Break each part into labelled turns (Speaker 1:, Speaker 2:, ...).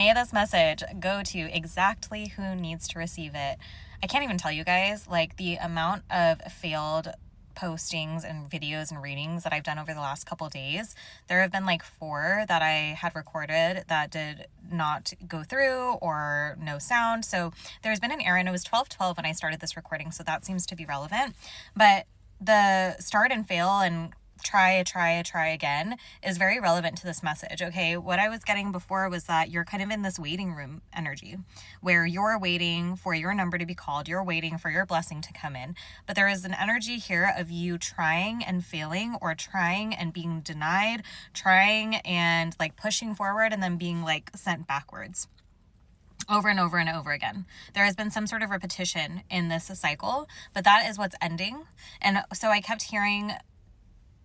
Speaker 1: May this message go to exactly who needs to receive it. I can't even tell you guys, like, the amount of failed postings and videos and readings that I've done over the last couple of days. There have been like 4 that I had recorded that did not go through or no sound. So there's been an error, and it was 12:12 when I started this recording, so that seems to be relevant. But the start and fail and try again is very relevant to this message. Okay, what I was getting before was that you're kind of in this waiting room energy where you're waiting for your number to be called, you're waiting for your blessing to come in, but there is an energy here of you trying and failing, or trying and being denied, trying and like pushing forward and then being like sent backwards over and over and over again. There has been some sort of repetition in this cycle, but that is what's ending. And so I kept hearing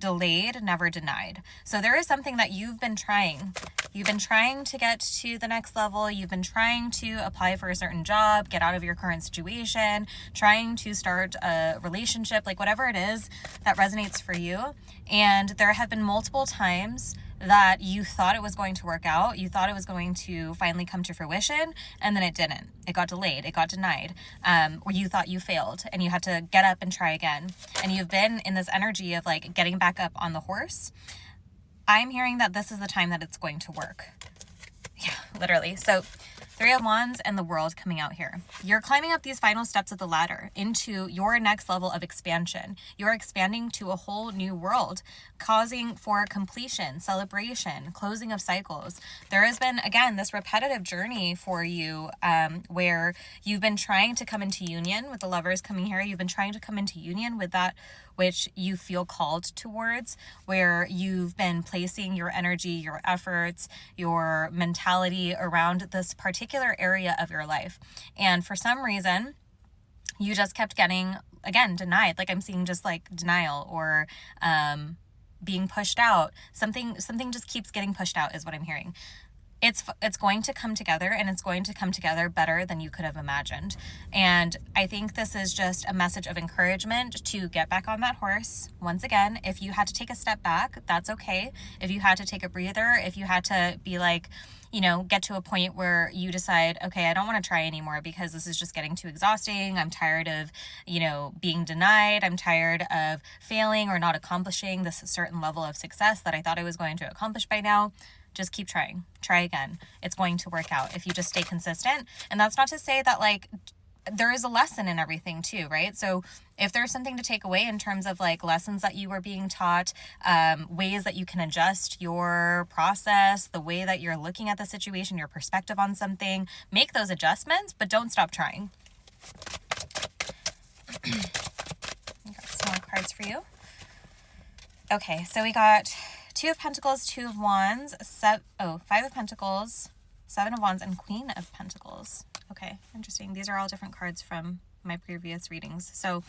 Speaker 1: delayed, never denied. So there is something that you've been trying. You've been trying to get to the next level. You've been trying to apply for a certain job, get out of your current situation, trying to start a relationship, like whatever it is that resonates for you. And there have been multiple times that you thought it was going to work out. You thought it was going to finally come to fruition, and then it didn't. It got delayed. It got denied. Or you thought you failed and you had to get up and try again. And you've been in this energy of like getting back up on the horse. I'm hearing that this is the time that it's going to work. Yeah, literally. So 3 of Wands and the World coming out here. You're climbing up these final steps of the ladder into your next level of expansion. You're expanding to a whole new world, causing for completion, celebration, closing of cycles. There has been, again, this repetitive journey for you where you've been trying to come into union with the Lovers coming here. You've been trying to come into union with that which you feel called towards, where you've been placing your energy, your efforts, your mentality around this particular area of your life. And for some reason, you just kept getting, again, denied. Like I'm seeing just like denial or being pushed out. Something just keeps getting pushed out is what I'm hearing. It's going to come together, and it's going to come together better than you could have imagined. And I think this is just a message of encouragement to get back on that horse. Once again, if you had to take a step back, that's okay. If you had to take a breather, if you had to be like, get to a point where you decide, okay, I don't want to try anymore because this is just getting too exhausting. I'm tired of, being denied. I'm tired of failing or not accomplishing this certain level of success that I thought I was going to accomplish by now. Just keep trying. Try again. It's going to work out if you just stay consistent. And that's not to say that like there is a lesson in everything too, right? So if there's something to take away in terms of like lessons that you were being taught, ways that you can adjust your process, the way that you're looking at the situation, your perspective on something, make those adjustments, but don't stop trying. I got some more cards for you. Okay, so we got 2 of Pentacles, 2 of Wands, 5 of Pentacles, 7 of Wands, and Queen of Pentacles. Okay, interesting. These are all different cards from my previous readings. So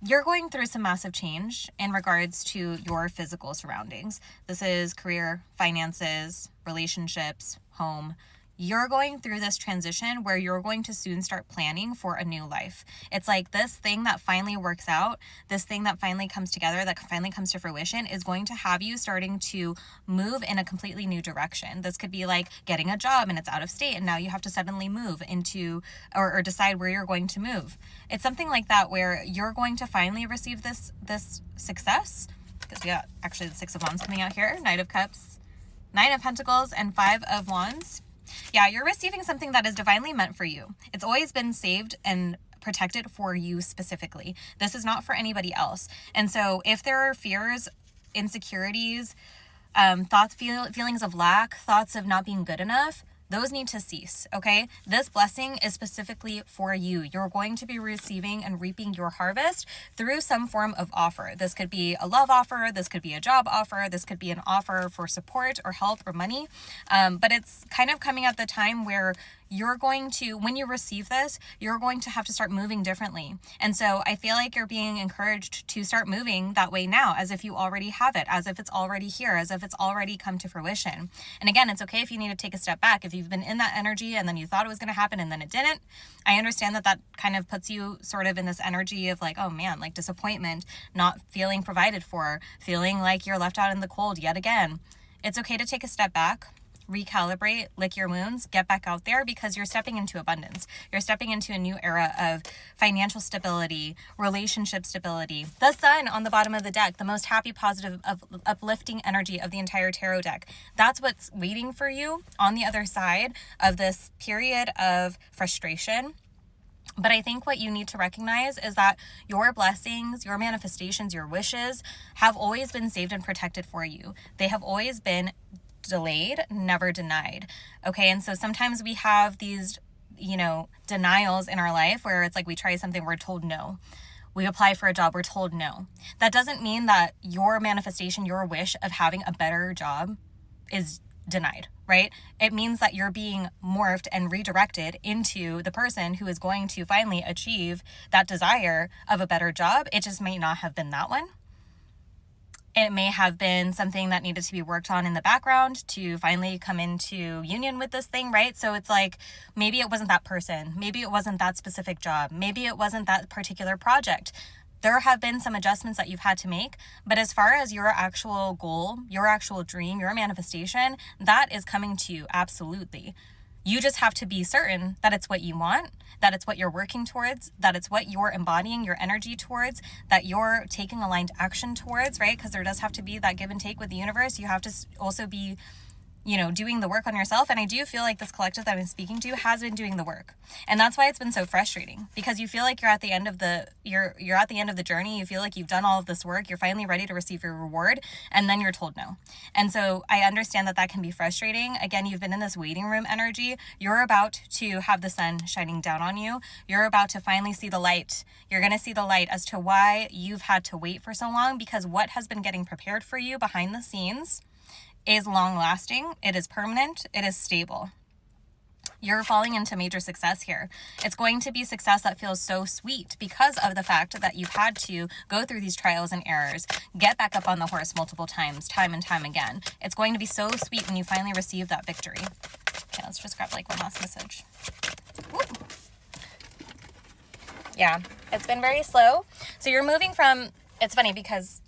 Speaker 1: you're going through some massive change in regards to your physical surroundings. This is career, finances, relationships, home. You're going through this transition where you're going to soon start planning for a new life. It's like this thing that finally works out, this thing that finally comes together, that finally comes to fruition is going to have you starting to move in a completely new direction. This could be like getting a job and it's out of state and now you have to suddenly move into or decide where you're going to move. It's something like that where you're going to finally receive this success, because we got actually the 6 of Wands coming out here, Knight of Cups, 9 of Pentacles, and 5 of Wands. Yeah, you're receiving something that is divinely meant for you. It's always been saved and protected for you specifically. This is not for anybody else. And so if there are fears, insecurities, thoughts, feelings of lack, thoughts of not being good enough, those need to cease, okay? This blessing is specifically for you. You're going to be receiving and reaping your harvest through some form of offer. This could be a love offer. This could be a job offer. This could be an offer for support or help or money. But it's kind of coming at the time where you're going to, when you receive this, you're going to have to start moving differently. And so I feel like you're being encouraged to start moving that way now, as if you already have it, as if it's already here, as if it's already come to fruition. And again, it's okay if you need to take a step back. If you've been in that energy and then you thought it was going to happen and then it didn't, I understand that kind of puts you sort of in this energy of like, oh man, like disappointment, not feeling provided for, feeling like you're left out in the cold yet again. It's okay to take a step back. recalibrate, lick your wounds, get back out there, because you're stepping into abundance. You're stepping into a new era of financial stability, relationship stability. The sun on the bottom of the deck, the most happy, positive, uplifting energy of the entire tarot deck. That's what's waiting for you on the other side of this period of frustration. But I think what you need to recognize is that your blessings, your manifestations, your wishes have always been saved and protected for you. They have always been delayed, never denied. Okay. And so sometimes we have these, denials in our life where it's like we try something, we're told no. We apply for a job, we're told no. That doesn't mean that your manifestation, your wish of having a better job is denied, right? It means that you're being morphed and redirected into the person who is going to finally achieve that desire of a better job. It just may not have been that one. It may have been something that needed to be worked on in the background to finally come into union with this thing, right? So it's like, maybe it wasn't that person. Maybe it wasn't that specific job. Maybe it wasn't that particular project. There have been some adjustments that you've had to make, but as far as your actual goal, your actual dream, your manifestation, that is coming to you, absolutely. You just have to be certain that it's what you want, that it's what you're working towards, that it's what you're embodying your energy towards, that you're taking aligned action towards, right? Because there does have to be that give and take with the universe. You have to also be doing the work on yourself. And I do feel like this collective that I'm speaking to has been doing the work. And that's why it's been so frustrating, because you feel like you're at the end of the journey. You feel like you've done all of this work. You're finally ready to receive your reward. And then you're told no. And so I understand that can be frustrating. Again, you've been in this waiting room energy. You're about to have the sun shining down on you. You're about to finally see the light. You're going to see the light as to why you've had to wait for so long, because what has been getting prepared for you behind the scenes is long lasting, it is permanent, it is stable. You're falling into major success here. It's going to be success that feels so sweet because of the fact that you've had to go through these trials and errors, get back up on the horse multiple times, time and time again. It's going to be so sweet when you finally receive that victory. Okay, let's just grab one last message. Ooh. Yeah, it's been very slow. So you're moving from, it's funny because,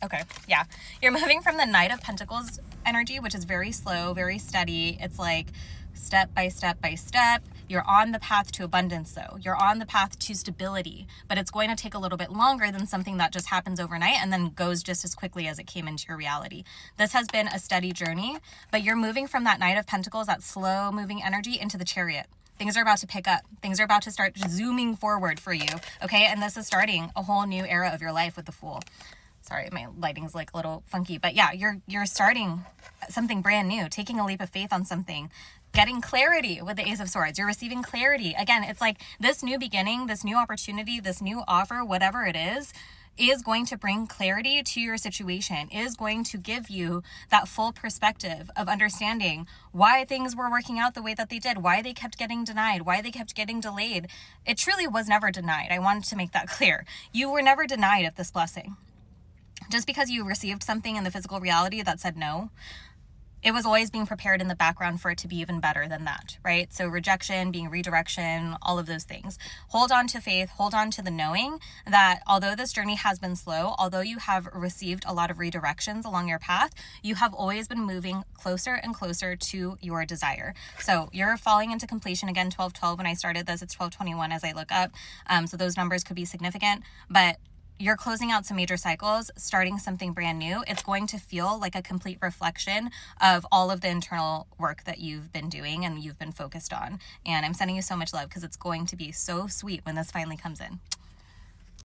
Speaker 1: you're moving from the Knight of Pentacles energy, which is very slow, very steady. It's like step by step by step. You're on the path to abundance though. You're on the path to stability, but it's going to take a little bit longer than something that just happens overnight and then goes just as quickly as it came into your reality. This has been a steady journey, but you're moving from that Knight of Pentacles, that slow moving energy, into the Chariot. Things are about to pick up. Things are about to start zooming forward for you. Okay. And this is starting a whole new era of your life with the Fool. Sorry, my lighting's a little funky, but yeah, you're starting something brand new, taking a leap of faith on something, getting clarity with the Ace of Swords. You're receiving clarity. Again, it's like this new beginning, this new opportunity, this new offer, whatever it is going to bring clarity to your situation, is going to give you that full perspective of understanding why things were working out the way that they did, why they kept getting denied, why they kept getting delayed. It truly was never denied. I wanted to make that clear. You were never denied of this blessing. Just because you received something in the physical reality that said no, it was always being prepared in the background for it to be even better than that, right? So rejection, being redirection, all of those things. Hold on to faith, hold on to the knowing that although this journey has been slow, although you have received a lot of redirections along your path, you have always been moving closer and closer to your desire. So you're falling into completion. Again, 12:12 when I started this, it's 12:21 as I look up. So those numbers could be significant, but you're closing out some major cycles, starting something brand new. It's going to feel like a complete reflection of all of the internal work that you've been doing and you've been focused on. And I'm sending you so much love because it's going to be so sweet when this finally comes in.